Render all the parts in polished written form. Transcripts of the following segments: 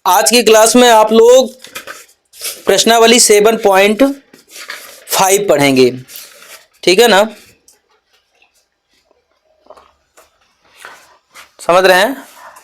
आज की क्लास में आप लोग प्रश्नावली 7.5 पढ़ेंगे, ठीक है ना। समझ रहे हैं।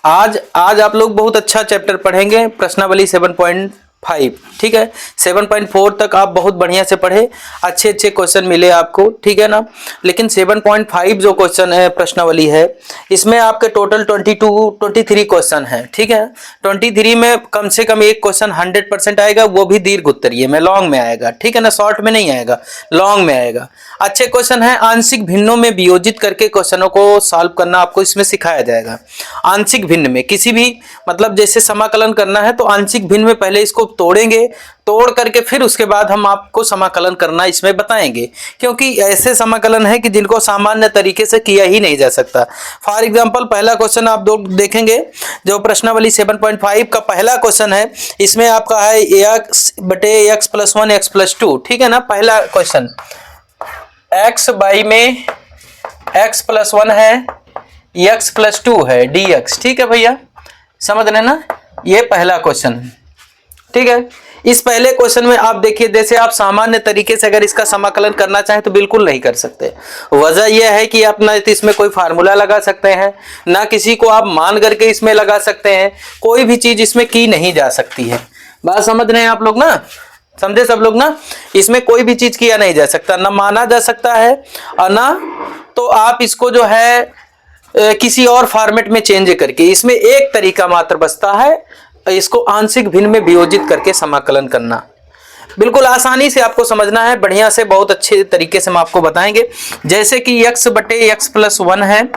आज आप लोग बहुत अच्छा चैप्टर पढ़ेंगे, प्रश्नावली 7.5, ठीक है। 7.4 तक आप बहुत बढ़िया से पढ़े, अच्छे अच्छे क्वेश्चन मिले आपको, ठीक है ना। लेकिन 7.5 जो क्वेश्चन है प्रश्नावली है, इसमें आपके टोटल 23 क्वेश्चन है, ठीक है। 23 में कम से कम एक क्वेश्चन 100% आएगा, वो भी दीर्घ उत्तरीय में, लॉन्ग में आएगा, ठीक है ना। शॉर्ट में नहीं आएगा, लॉन्ग में आएगा। अच्छे क्वेश्चन है। आंशिक भिन्नों में वियोजित करके क्वेश्चनों को सॉल्व करना आपको इसमें सिखाया जाएगा। आंशिक भिन्न में किसी भी मतलब जैसे समाकलन करना है तो आंशिक भिन्न में पहले इसको तोड़ेंगे, तोड़ करके फिर उसके बाद हम आपको समाकलन करना इसमें बताएंगे, क्योंकि ऐसे समाकलन है कि जिनको सामान्य तरीके से किया ही नहीं जा सकता। फॉर एग्जांपल पहला क्वेश्चन आप देखेंगे जो प्रश्नावली 7.5 का पहला क्वेश्चन है, इसमें आपका है x/x+1 x+2, ठीक है ना। पहला क्वेश्चन x बाई में x+1 है, x+2 है dx, ठीक है भैया, समझ रहे ना। ये पहला क्वेश्चन, ठीक है। इस पहले क्वेश्चन में आप देखिए, जैसे आप सामान्य तरीके से अगर इसका समाकलन करना चाहें तो बिल्कुल नहीं कर सकते। वजह यह है कि आप ना इसमें कोई फार्मूला लगा सकते हैं, ना किसी को आप मान करके इसमें लगा सकते हैं, कोई भी चीज इसमें की नहीं जा सकती है। बात समझ रहे हैं आप लोग ना, समझे सब लोग ना। इसमें कोई भी चीज किया नहीं जा सकता, ना माना जा सकता है और ना तो आप इसको जो है किसी और फॉर्मेट में चेंज करके, इसमें एक तरीका मात्र बचता है, इसको आंशिक भिन्न में वियोजित करके समाकलन करना। बिल्कुल आसानी से आपको समझना है, बढ़िया से, बहुत अच्छे तरीके से हम आपको बताएंगे। जैसे कि x/x+1 है,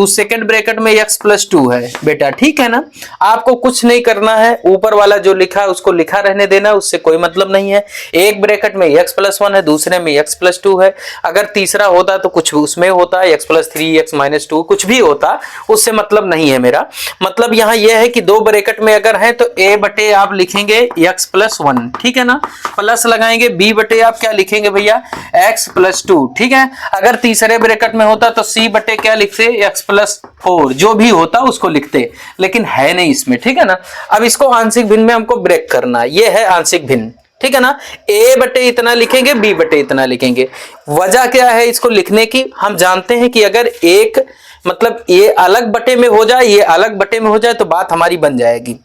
सेकंड ब्रैकेट में x+2 है बेटा, ठीक है ना। आपको कुछ नहीं करना है, ऊपर वाला जो लिखा है उसको लिखा रहने देना, उससे कोई मतलब नहीं है। एक ब्रैकेट में x+1 है, दूसरे में x+2 है। अगर तीसरा होता तो कुछ उसमें होता, x+3 x-2 कुछ भी होता, उससे मतलब नहीं है मेरा। मतलब यहाँ यह है कि दो ब्रैकेट में अगर है तो a/, आप लिखेंगे x+1, ठीक है ना, प्लस लगाएंगे। b/, आप क्या लिखेंगे भैया, x+2, ठीक है। अगर तीसरे ब्रैकेट में होता तो c/, क्या लिखते, x+4, जो भी होता उसको लिखते, लेकिन है नहीं इसमें, ठीक है ना। अब इसको आंशिक भिन्न में हमको ब्रेक करना, ये है आंशिक भिन्न, ठीक है ना। a/, इतना लिखेंगे, b/, इतना लिखेंगे। वजह क्या है इसको लिखने की, हम जानते हैं कि अगर एक मतलब ये अलग बटे में हो जाए, ये अलग बटे में हो जाए तो बात हमारी बन जाएगी।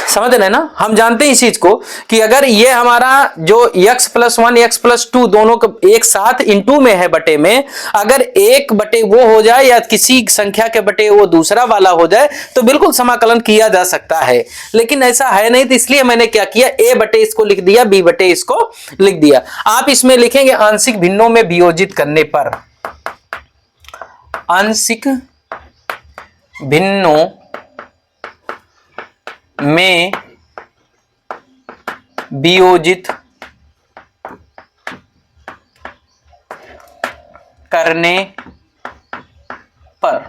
समझ रहे ना। हम जानते हैं इस चीज को कि अगर ये हमारा जो x+1 x+2 दोनों एक साथ इंटू में है बटे में, अगर एक बटे वो हो जाए या किसी संख्या के बटे वो दूसरा वाला हो जाए तो बिल्कुल समाकलन किया जा सकता है, लेकिन ऐसा है नहीं। तो इसलिए मैंने क्या किया, a/, इसको लिख दिया, b/, इसको लिख दिया। आप इसमें लिखेंगे आंशिक भिन्नों में वियोजित करने पर, आंशिक भिन्नों में वियोजित करने पर,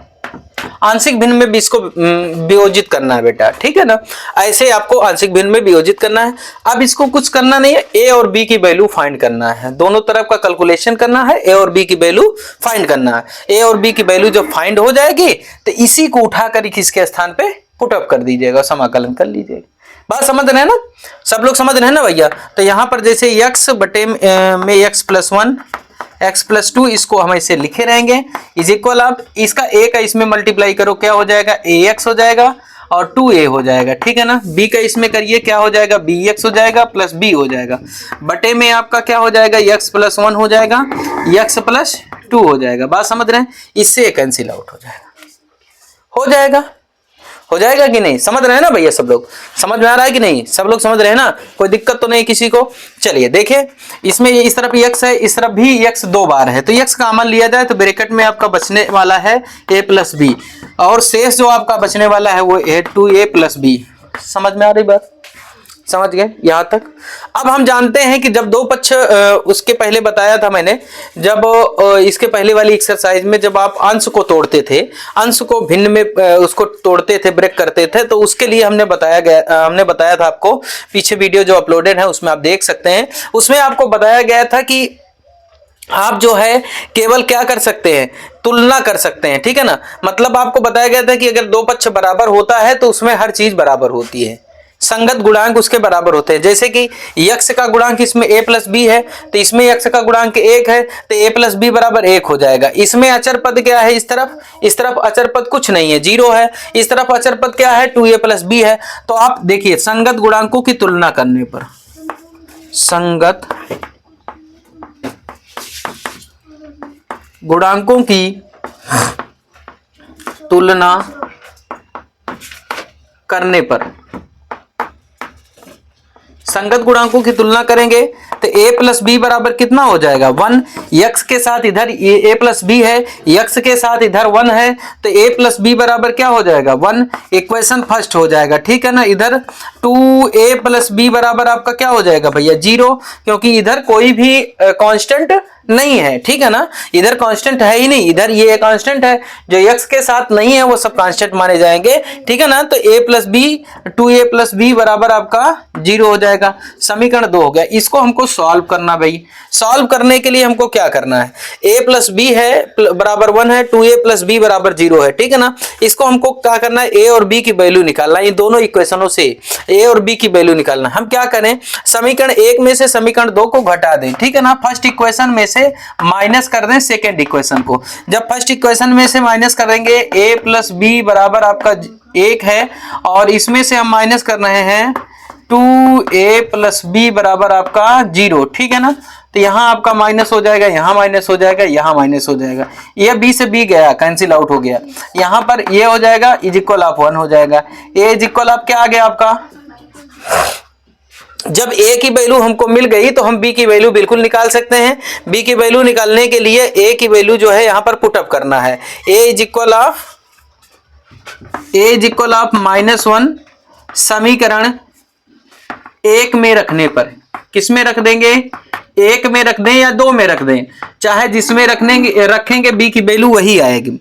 आंशिक भिन्न में इसको वियोजित करना है बेटा, ठीक है ना। ऐसे आपको आंशिक भिन्न में वियोजित करना है। अब इसको कुछ करना नहीं है, a और b की वैल्यू फाइंड करना है, दोनों तरफ का कैलकुलेशन करना है, a और b की वैल्यू फाइंड करना है। a और b की वैल्यू जब फाइंड हो जाएगी तो इसी को उठाकर किसके स्थान पे पुट अप कर दीजिएगा, समाकलन कर लीजिएगा। बात समझ रहे हैं ना, सब लोग समझ रहे हैं ना भैया। तो यहां पर जैसे x/में x+1 x+2, इसको हम ऐसे लिखे रहेंगे, इज इक्वल, आप इसका a का इसमें मल्टीप्लाई करो, क्या हो जाएगा, ax हो जाएगा और 2a हो जाएगा, ठीक है ना। b का इसमें करिए, क्या हो जाएगा, bx हो जाएगा प्लस b हो जाएगा, बटे में आपका क्या हो जाएगा, x+1 हो जाएगा, x+2 हो जाएगा। बात समझ रहे हैं, इससे कैंसिल आउट हो जाएगा, हो जाएगा कि नहीं, समझ रहे हैं ना भैया। सब लोग समझ में आ रहा है कि नहीं, सब लोग समझ रहे हैं ना, कोई दिक्कत तो नहीं किसी को। चलिए देखिए, इसमें ये इस तरफ x है, इस तरफ भी x 2 बार है, तो x का कॉमन लिया जाए तो ब्रैकेट में आपका बचने वाला है a+b, और शेष जो आपका बचने वाला है वो 2a+b। समझ में आ रही बात, समझ गए यहां तक। अब हम जानते हैं कि जब दो पक्ष, उसके पहले बताया था मैंने, जब इसके पहले वाली एक्सरसाइज में जब आप अंश को तोड़ते थे, अंश को भिन्न में उसको तोड़ते थे, ब्रेक करते थे, तो उसके लिए हमने बताया था आपको, पीछे वीडियो जो अपलोडेड है उसमें आप देख सकते हैं। उसमें आपको बताया गया था कि आप जो है केवल क्या कर सकते हैं, तुलना कर सकते हैं, ठीक है ना। मतलब आपको बताया गया था कि अगर दो पक्ष बराबर होता है तो उसमें हर चीज बराबर होती है, संगत गुणांक उसके बराबर होते हैं। जैसे कि यक्ष का गुणांक इसमें a प्लस बी है तो इसमें यक्ष का गुणांक 1 है तो a प्लस बी बराबर 1 हो जाएगा। इसमें अचर पद क्या है, इस तरफ अचर पद कुछ नहीं है, 0 है। इस तरफ अचर पद क्या है, 2a प्लस बी है। तो आप देखिए संगत गुणांकों की तुलना करने पर, संगत गुणांकों की तुलना करने पर, संगत गुणांकों की तुलना करेंगे तो a प्लस बी बराबर कितना हो जाएगा 1। यक्स के साथ इधर a प्लस बी है, यक्स के साथ इधर 1 है तो a प्लस बी बराबर क्या हो जाएगा 1। इक्वेशन फर्स्ट हो जाएगा, ठीक है ना। इधर 2a प्लस बी बराबर आपका क्या हो जाएगा भैया 0, क्योंकि इधर कोई भी कांस्टेंट नहीं है, ठीक है ना। इधर कांस्टेंट है ही नहीं, इधर ये कांस्टेंट है, जो x के साथ नहीं है वो सब कांस्टेंट माने जाएंगे, ठीक है ना। तो a plus b 2a plus b बराबर आपका 0 हो जाएगा। समीकरण 2 हो गया। इसको हमको सॉल्व करना भाई। सॉल्व करने के लिए हमको क्या करना है, a प्लस बी है बराबर 1 है, 2a प्लस बी बराबर 0 है, ठीक है ना। इसको हमको क्या करना है, a और b की वैल्यू निकालना है। इन दोनों इक्वेशनों से a और b की वैल्यू निकालना। हम क्या करें, समीकरण 1 में से समीकरण 2 को घटा दें, ठीक है ना। फर्स्ट इक्वेशन में से माइनस कर दें सेकेंड इक्वेशन को। जब फर्स्ट इक्वेशन में से माइनस करेंगे a प्लस बी बराबर आपका 1 है, और इसमें से हम माइनस कर रहे हैं 2a प्लस बी बराबर आपका 0, ठीक है ना। तो यहां आपका माइनस हो जाएगा, यहां माइनस हो जाएगा, यहां माइनस हो जाएगा, ये b से b गया, कैंसिल आउट हो गया। यहां पर ये हो जाएगा इज इक्वल ऑफ 1 हो जाएगा। a इज इक्वल ऑफ क्या आ गया आपका, जब a की वैल्यू हमको मिल गई तो हम b की वैल्यू बिल्कुल निकाल सकते हैं। b की वैल्यू निकालने के लिए a की वैल्यू जो है यहां पर पुटअप करना है। a इज इक्वल ऑफ -1 समीकरण 1 में रखने पर, किस में रख देंगे, 1 में रख दें या 2 में रख दें, चाहे जिसमें रखेंगे b की वैल्यू वही आएगी।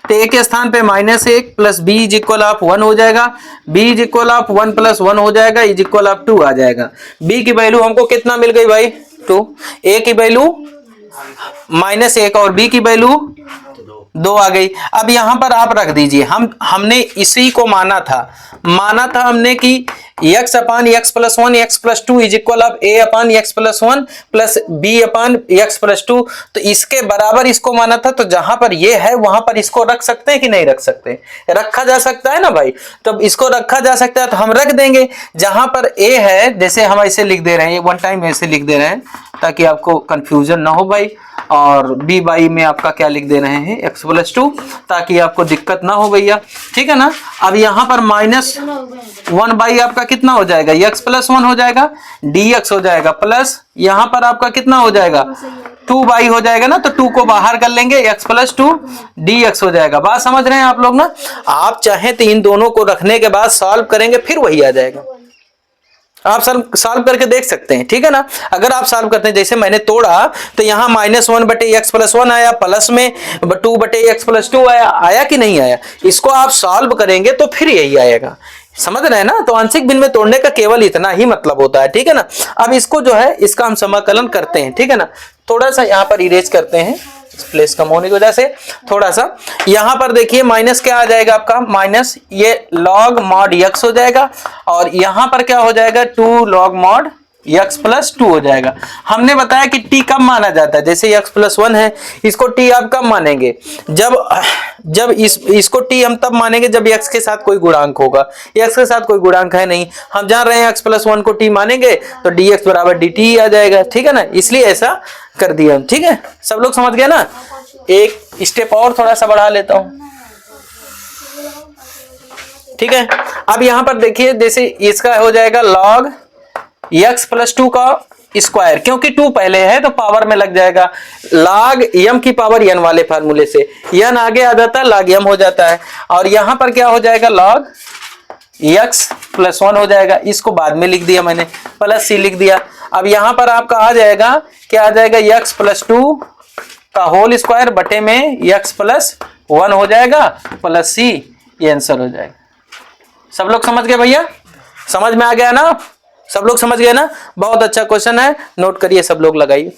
तो a के स्थान पे -1 plus b is equal of 1 हो जाएगा, b is equal of 1 plus 1 हो जाएगा, इज इक्वल ऑफ 2 आ जाएगा। b की वैल्यू हमको कितना मिल गई भाई 2, a की वैल्यू -1 और b की वैल्यू 2 आ गई। अब यहां पर आप रख दीजिए, हमने इसी को माना था हमने कि x upon x plus 1 x plus 2 is equal of a upon x plus 1 plus b upon x plus 2। तो इसके बराबर इसको माना था, तो जहां पर ये है वहां पर इसको रख सकते हैं कि नहीं रख सकते, रखा जा सकता है ना भाई। तो इसको रखा जा सकता है तो हम रख देंगे। जहां पर a है, जैसे हम ऐसे लिख दे रहे हैं, वन टाइम ऐसे लिख दे रहे हैं ताकि आपको कंफ्यूजन ना हो भाई। और b बाई में आपका क्या लिख दे रहे हैं x प्लस 2, ताकि आपको दिक्कत ना हो भैया, ठीक है ना। अब यहाँ पर -1 बाई आपका कितना हो जाएगा, x प्लस 1 हो जाएगा, dx हो जाएगा, प्लस यहाँ पर आपका कितना हो जाएगा 2 बाई हो जाएगा ना। तो 2 को बाहर कर लेंगे, x प्लस 2 dx हो जाएगा। बात समझ रहे हैं आप लोग ना। आप चाहें तो इन दोनों को रखने के बाद सॉल्व करेंगे फिर वही आ जाएगा। आप सॉल्व करके देख सकते हैं, ठीक है ना। अगर आप सॉल्व करते हैं, जैसे मैंने तोड़ा तो यहाँ -1 बटे x प्लस 1 आया, प्लस में 2 बटे x प्लस 2 आया कि नहीं आया। इसको आप सॉल्व करेंगे तो फिर यही आएगा, समझ रहे हैं ना। तो आंशिक भिन्न में तोड़ने का केवल इतना ही मतलब होता है, ठीक है ना। अब इसको जो है इसका हम समाकलन करते हैं, ठीक है ना। थोड़ा सा यहाँ पर इरेज करते हैं, प्लेस कम होने की वजह से थोड़ा सा। यहां पर देखिए माइनस क्या आ जाएगा आपका, माइनस ये log mod x हो जाएगा, और यहां पर क्या हो जाएगा 2 log mod x प्लस 2 हो जाएगा। हमने बताया कि t कब माना जाता है, जैसे x प्लस 1 है, इसको t आप कब मानेंगे, जब इसको t हम तब मानेंगे जब x के साथ कोई गुणांक होगा। x के साथ कोई गुणांक है नहीं, हम जान रहे हैं x प्लस 1 को t मानेंगे तो dx बराबर dt ही आ जाएगा, ठीक है ना। इसलिए ऐसा कर दिया, ठीक है। सब लोग समझ गए ना। एक स्टेप और थोड़ा सा बढ़ा लेता हूं, ठीक है। अब यहां पर देखिए, जैसे इसका हो जाएगा log x प्लस 2 का स्क्वायर, क्योंकि 2 पहले है तो पावर में लग जाएगा। log m की पावर n वाले फार्मूले से n आगे आ जाता है, log m हो जाता है। और यहां पर क्या हो जाएगा log x प्लस 1 हो जाएगा, इसको बाद में लिख दिया मैंने, प्लस c लिख दिया। अब यहां पर आपका आ जाएगा, क्या आ जाएगा x प्लस 2 का होल स्क्वायर बटे में x प्लस 1 हो जाएगा, प्लस c, ये आंसर हो जाएगा। सब लोग समझ गए भैया, समझ में आ गया ना, सब लोग समझ गए ना। बहुत अच्छा क्वेश्चन है, नोट करिए सब लोग, लगाइए।